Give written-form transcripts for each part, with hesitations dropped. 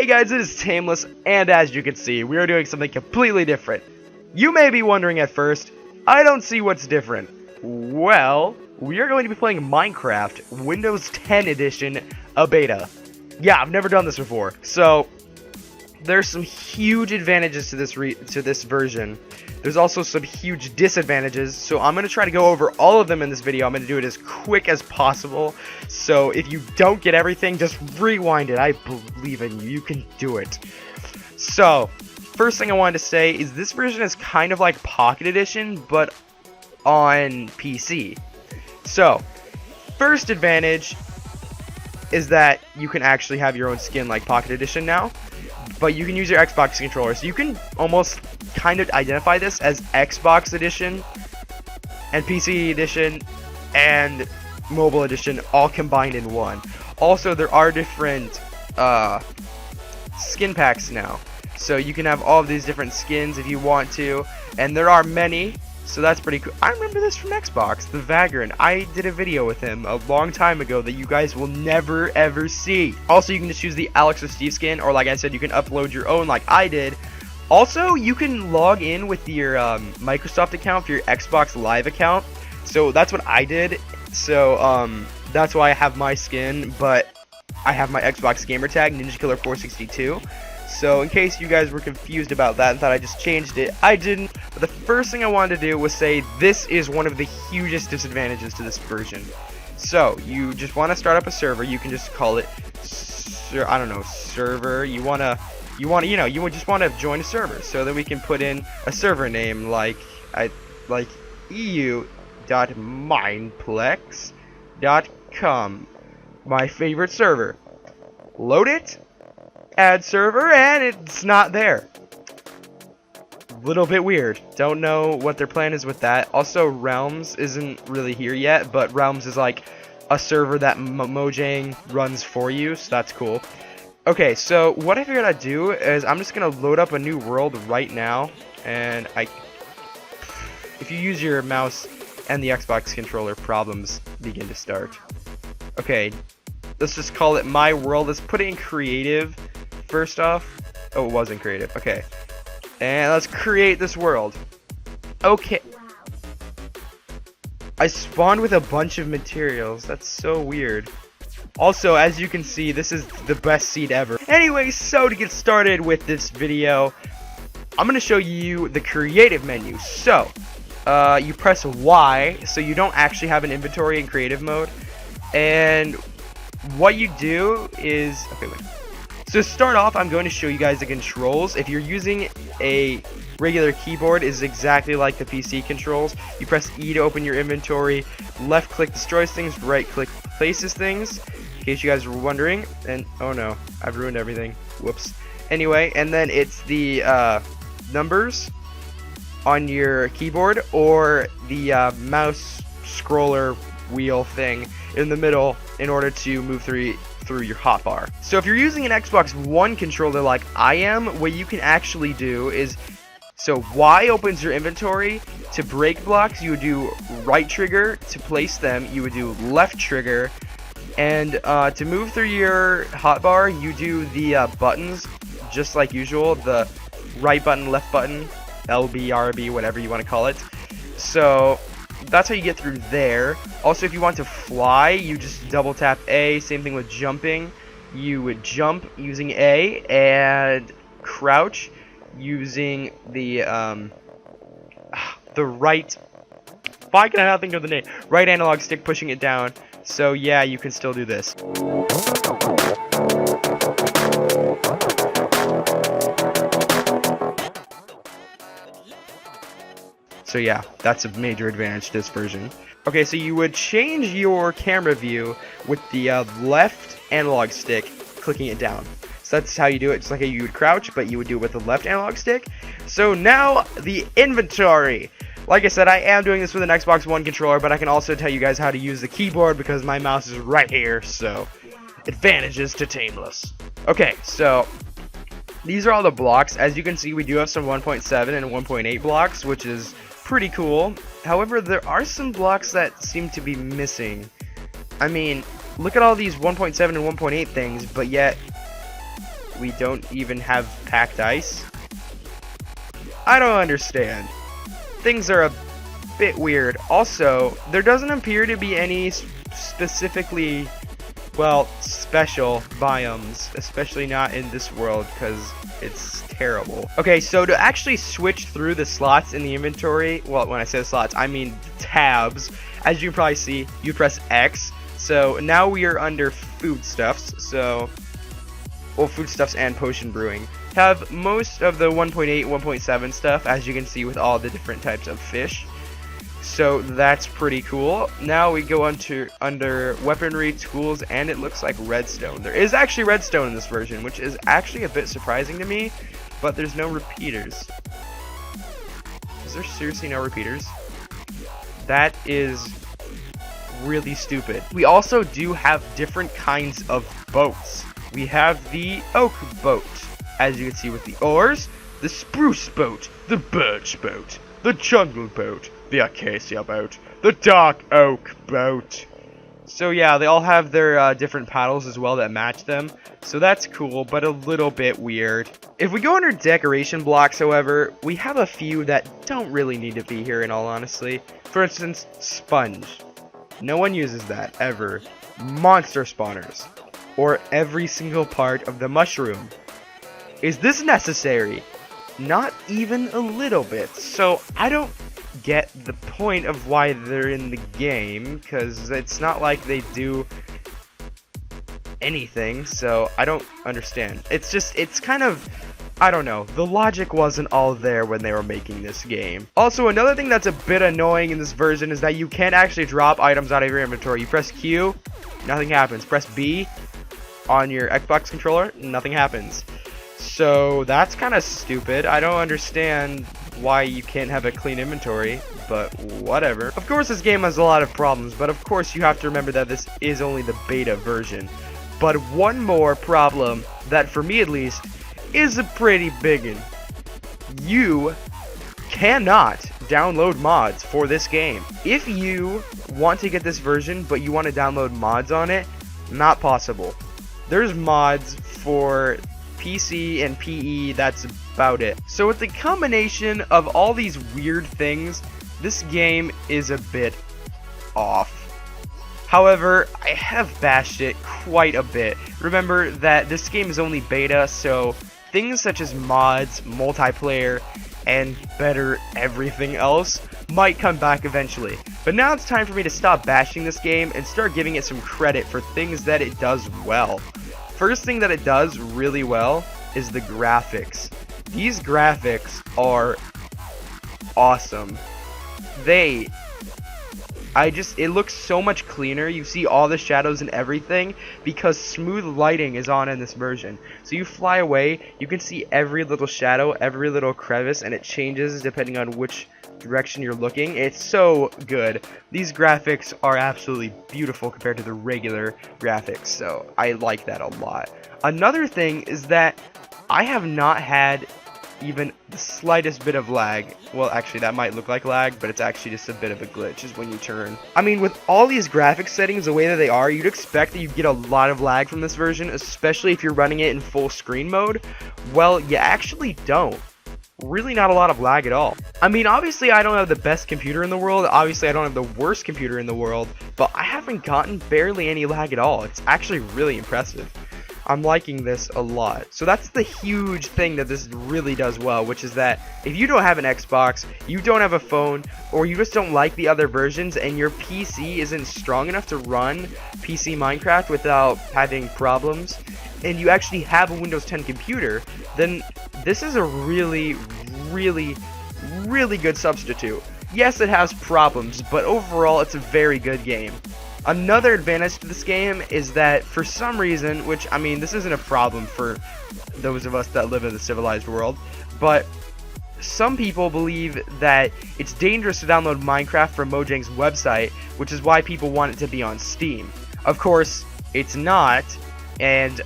Hey guys, it is Tameless, and as you can see, we are doing something completely different. You may be wondering at first, I don't see what's different. Well, we are going to be playing Minecraft Windows 10 Edition, a beta. Yeah, I've never done this before, so there's some huge advantages to this version. There's also some huge disadvantages, so I'm going to try to go over all of them in this video. I'm going to do it as quick as possible, so if you don't get everything, just rewind it. I believe in you. You can do it. So, first thing I wanted to say is this version is kind of like Pocket Edition, but on PC. So, first advantage is that you can actually have your own skin like Pocket Edition now, but you can use your Xbox controller, so you can almost kind of identify this as Xbox Edition and PC Edition and Mobile Edition all combined in one. Also, there are different skin packs now, so you can have all of these different skins if you want to, and there are many, so that's pretty cool. I remember this from Xbox, the Varien. I did a video with him a long time ago that you guys will never ever see. Also, you can just use the Alex or Steve skin, or like I said, you can upload your own like I did. Also, you can log in with your Microsoft account for your Xbox Live account. So that's what I did. So that's why I have my skin, but I have my Xbox gamer tag, NinjaKiller462. So in case you guys were confused about that and thought I just changed it, I didn't. But the first thing I wanted to do was say this is one of the hugest disadvantages to this version. So you just want to start up a server. You can just call it, I don't know, server. You just want to join a server. So then we can put in a server name like eu.mineplex.com, my favorite server. Load it. Add server, and it's not there. Little bit weird. Don't know what their plan is with that. Also, Realms isn't really here yet, but Realms is like a server that Mojang runs for you, so that's cool. Okay, so what I figured I'd do is I'm just gonna load up a new world right now, and if you use your mouse and the Xbox controller, problems begin to start. Okay, let's just call it my world. Let's put it in creative. First off, oh, it wasn't creative. Okay, and let's create this world. Okay, I spawned with a bunch of materials. That's so weird. Also, as you can see, this is the best seed ever. Anyway, so to get started with this video, I'm gonna show you the creative menu. So, you press Y, so you don't actually have an inventory in creative mode, and what you do is, okay, wait. So to start off, I'm going to show you guys the controls. If you're using a regular keyboard, it's exactly like the PC controls. You press E to open your inventory, left click destroys things, right click places things, in case you guys were wondering. And oh no, I've ruined everything. Whoops. Anyway, and then it's the numbers on your keyboard, or the mouse scroller wheel thing in the middle in order to move through your hotbar. So if you're using an Xbox One controller like I am, what you can actually do is, so Y opens your inventory. To break blocks, you would do right trigger. To place them, you would do left trigger. And to move through your hotbar, you do the buttons just like usual, the right button, left button, LB, RB, whatever you want to call it. So that's how you get through there. Also, if you want to fly, you just double tap A. Same thing with jumping. You would jump using A, and crouch using the right. Why can I not think of the name? Right analog stick, pushing it down. So yeah, you can still do this. So yeah, that's a major advantage to this version. Okay, so you would change your camera view with the left analog stick, clicking it down. So that's how you do it, just like how you would crouch, but you would do it with the left analog stick. So now, the inventory. Like I said, I am doing this with an Xbox One controller, but I can also tell you guys how to use the keyboard because my mouse is right here, so advantages to Tameless. Okay, so these are all the blocks. As you can see, we do have some 1.7 and 1.8 blocks, which is pretty cool. However, there are some blocks that seem to be missing. I mean, look at all these 1.7 and 1.8 things, but yet We don't even have packed ice. I don't understand. Things are a bit weird. Also, there doesn't appear to be any specifically, well, special biomes, especially not in this world, because it's terrible. Okay, so to actually switch through the slots in the inventory, well, when I say slots, I mean tabs. As you can probably see, you press X. So now we are under foodstuffs. So, well, foodstuffs and potion brewing. Have most of the 1.8, 1.7 stuff, as you can see with all the different types of fish. So that's pretty cool. Now we go under weaponry, tools, and it looks like redstone. There is actually redstone in this version, which is actually a bit surprising to me, but there's no repeaters. Is there seriously no repeaters? That is really stupid. We also do have different kinds of boats. We have the oak boat, as you can see with the oars, the spruce boat, the birch boat, the jungle boat, the acacia boat, the dark oak boat. So yeah, they all have their different paddles as well that match them. So that's cool, but a little bit weird. If we go under decoration blocks, however, we have a few that don't really need to be here in all honesty. For instance, sponge. No one uses that, ever. Monster spawners. Or every single part of the mushroom. Is this necessary? Not even a little bit. So I don't get the point of why they're in the game, because it's not like they do anything, so I don't understand. It's just, it's kind of, I don't know, the logic wasn't all there when they were making this game. Also, another thing that's a bit annoying in this version is that you can't actually drop items out of your inventory. You press Q, nothing happens. Press B on your Xbox controller, nothing happens. So that's kind of stupid. I don't understand why you can't have a clean inventory, but whatever. Of course, this game has a lot of problems, but of course you have to remember that this is only the beta version. But one more problem that, for me at least, is a pretty big one. You cannot download mods for this game. If you want to get this version, but you want to download mods on it, not possible. There's mods for PC and PE, that's about it. So with the combination of all these weird things, this game is a bit off. However, I have bashed it quite a bit. Remember that this game is only beta, so things such as mods, multiplayer, and better everything else might come back eventually. But now it's time for me to stop bashing this game and start giving it some credit for things that it does well. First thing that it does really well is the graphics. These graphics are awesome. It looks so much cleaner. You see all the shadows and everything because smooth lighting is on in this version. So you fly away, you can see every little shadow, every little crevice, and it changes depending on which direction you're looking. It's so good. These graphics are absolutely beautiful compared to the regular graphics, so I like that a lot. Another thing is that I have not had even the slightest bit of lag. Well, actually, that might look like lag, but it's actually just a bit of a glitch is when you turn. I mean, with all these graphics settings the way that they are, you'd expect that you'd get a lot of lag from this version, especially if you're running it in full screen mode. Well, you actually don't. Really not a lot of lag at all. I mean, obviously I don't have the best computer in the world, obviously I don't have the worst computer in the world, but I haven't gotten barely any lag at all. It's actually really impressive. I'm liking this a lot. So that's the huge thing that this really does well, which is that if you don't have an Xbox, you don't have a phone, or you just don't like the other versions and your PC isn't strong enough to run PC Minecraft without having problems, and you actually have a Windows 10 computer, then this is a really, really, really good substitute. Yes, it has problems, but overall it's a very good game. Another advantage to this game is that for some reason, which, I mean, this isn't a problem for those of us that live in the civilized world, but some people believe that it's dangerous to download Minecraft from Mojang's website, which is why people want it to be on Steam. Of course, it's not, and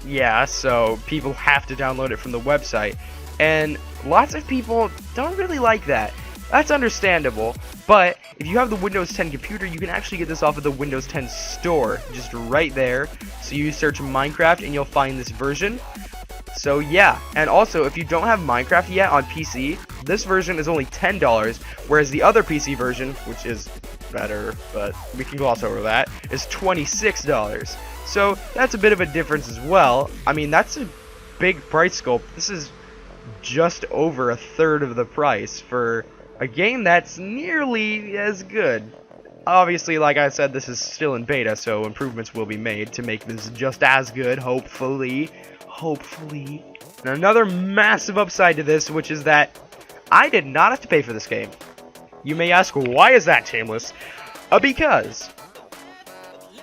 yeah, so people have to download it from the website, and lots of people don't really like that. That's understandable, but if you have the Windows 10 computer, you can actually get this off of the Windows 10 store, just right there. So you search Minecraft and you'll find this version. So yeah, and also if you don't have Minecraft yet on PC, this version is only $10, whereas the other PC version, which is better, but we can gloss over that, is $26. So that's a bit of a difference as well. I mean, that's a big price scope. This is just over a third of the price for a game that's nearly as good. Obviously, like I said, this is still in beta, so improvements will be made to make this just as good, hopefully. Hopefully. And another massive upside to this, which is that I did not have to pay for this game. You may ask, why is that, Tameless? Because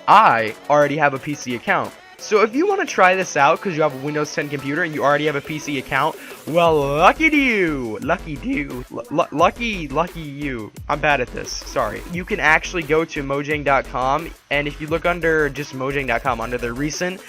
I already have a PC account. So if you want to try this out because you have a Windows 10 computer and you already have a PC account, well, lucky you. Lucky you. I'm bad at this. Sorry. You can actually go to mojang.com, and if you look under just mojang.com under the recent,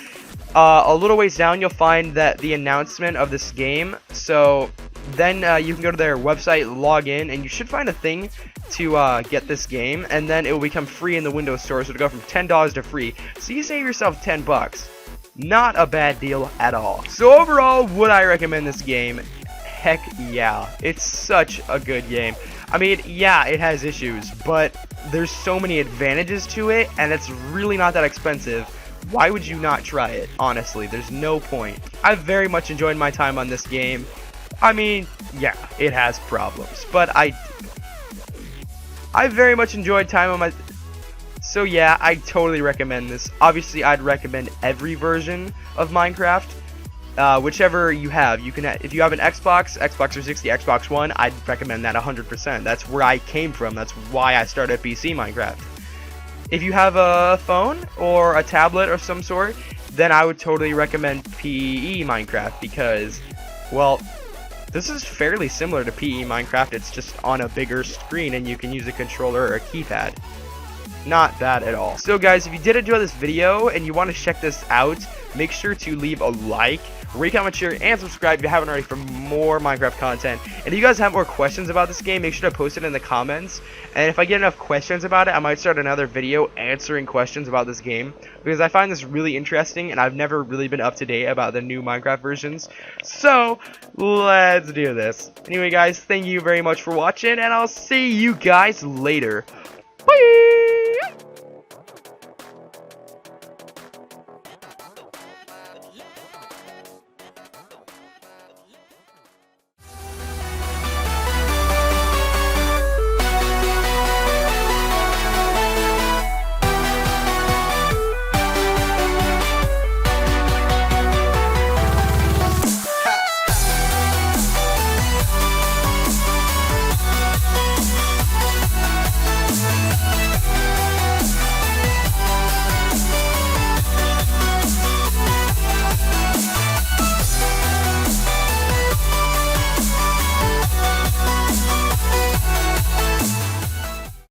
a little ways down you'll find that the announcement of this game. So then you can go to their website, log in, and you should find a thing to get this game, and then it will become free in the Windows Store, so it'll go from $10 to free. So you save yourself 10 bucks. Not a bad deal at all. So overall, would I recommend this game? Heck yeah. It's such a good game. I mean, yeah, it has issues, but there's so many advantages to it, and it's really not that expensive. Why would you not try it? Honestly, there's no point. I've very much enjoyed my time on this game. I mean, yeah, it has problems, but I very much enjoyed time on my... So yeah, I totally recommend this. Obviously, I'd recommend every version of Minecraft. Whichever you have. You can, if you have an Xbox 360, Xbox One, I'd recommend that 100%. That's where I came from. That's why I started PC Minecraft. If you have a phone or a tablet of some sort, then I would totally recommend PE Minecraft because, well, this is fairly similar to PE Minecraft. It's just on a bigger screen and you can use a controller or a keypad. Not bad at all. So guys, if you did enjoy this video and you want to check this out, make sure to leave a like, rate, comment, share, and subscribe if you haven't already for more Minecraft content. And if you guys have more questions about this game, make sure to post it in the comments. And if I get enough questions about it, I might start another video answering questions about this game, because I find this really interesting and I've never really been up to date about the new Minecraft versions. So let's do this. Anyway guys, thank you very much for watching, and I'll see you guys later. Bye!